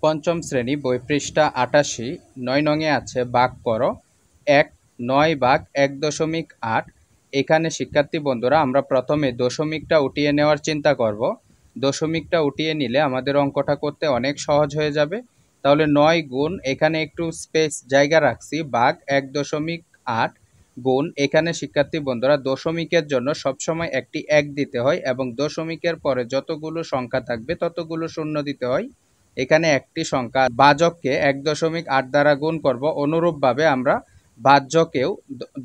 পঞ্চম শ্রেণী বই পৃষ্ঠা ৮৮ ৯ নংয়ে আছে ভাগ করো ১ ৯ ভাগ ১.৮। এখানে শিক্ষার্থী বন্ধুরা আমরা প্রথমে দশমিকটা উঠিয়ে নেওয়ার চিন্তা করব। দশমিকটা উঠিয়ে নিলে আমাদের অঙ্কটা করতে অনেক সহজ হয়ে যাবে। তাহলে ৯ গুণ, এখানে একটু স্পেস জায়গা রাখছি, ভাগ ১.৮ গুণ, এখানে শিক্ষার্থী বন্ধুরা দশমিকের জন্য সবসময় একটি ১ দিতে হয় এবং দশমিকের পরে যতগুলো সংখ্যা থাকবে ততগুলো শূন্য দিতে হয়। এখানে একটি সংখ্যা ভাজককে ১.৮ দ্বারা গুণ করব, অনুরূপভাবে আমরা ভাজ্যকেও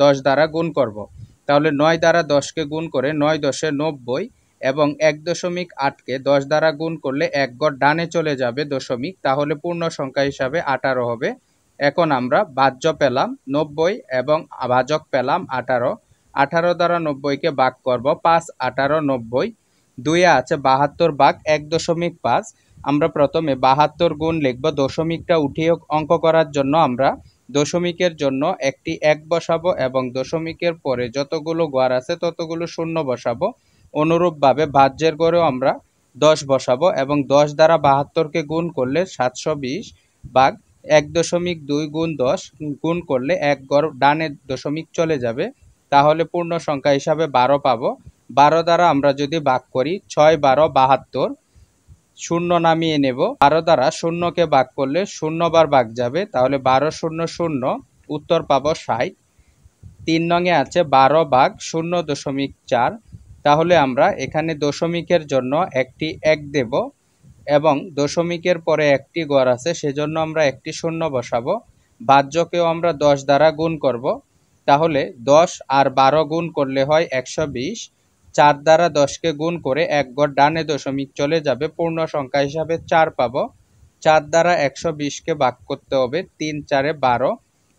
১০ দ্বারা গুণ করব। তাহলে ৯ দ্বারা ১০কে গুণ করে ৯ দশে ৯০ এবং ১.৮কে ১০ দ্বারা গুণ করলে এক ঘর ডানে চলে যাবে দশমিক, তাহলে পূর্ণ সংখ্যা হিসাবে ১৮ হবে। এখন আমরা ভাজ্য পেলাম ৯০ এবং ভাজক পেলাম ১৮। ১৮ দ্বারা ৯০কে ভাগ করব, ৫ ১৮ ৯০। ২-এ আছে ৭২ ভাগ ১.৫। আমরা প্রথমে ৭২ গুণ লিখব। দশমিকটা উঠিয়ে অঙ্ক করার জন্য আমরা দশমিকের জন্য একটি ১ বসাবো এবং দশমিকের পরে যতগুলো ঘর আছে ততগুলো শূন্য বসাবো। অনুরূপভাবে ভাজ্যের ঘরেও আমরা ১০ বসাবো এবং ১০ দ্বারা ৭২কে গুণ করলে ৭২০ ভাগ ১.২ গুণ ১০ গুণ করলে এক ঘর ডানে দশমিক চলে যাবে, তাহলে পূর্ণ সংখ্যা হিসাবে ১২ পাবো। ১২ দ্বারা আমরা যদি ভাগ করি ৬ ১২ ৭২, শূন্য নামিয়ে নেব। ১২ দ্বারা শূন্যকে ভাগ করলে ০ বার ভাগ যাবে, তাহলে ১২ ০ ০, উত্তর পাবো ৬০। ৩ নংয়ে আছে ১২ ভাগ ০.৪। তাহলে আমরা এখানে দশমিকের জন্য একটি ১ দেব এবং দশমিকের পরে একটি ঘর আছে সেজন্য আমরা একটি শূন্য বসাবো। ভাজ্যকেও আমরা ১০ দ্বারা গুণ করব, তাহলে ১০ আর ১২ গুণ করলে হয় ১২০। ৪ দ্বারা ১০কে গুণ করে এক ঘর ডানে দশমিক চলে যাবে, পূর্ণ সংখ্যা হিসাবে ৪ পাবো। ৪ দ্বারা ১২০কে ভাগ করতে হবে, ৩ ৪-এ ১২,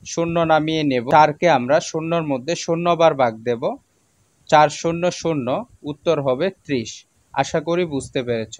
শূন্য নামিয়ে নেব। ৪কে আমরা শূন্যর মধ্যে ০ বার ভাগ দেব, ৪ ০ ০, উত্তর হবে ৩০। আশা করি বুঝতে পেরেছ।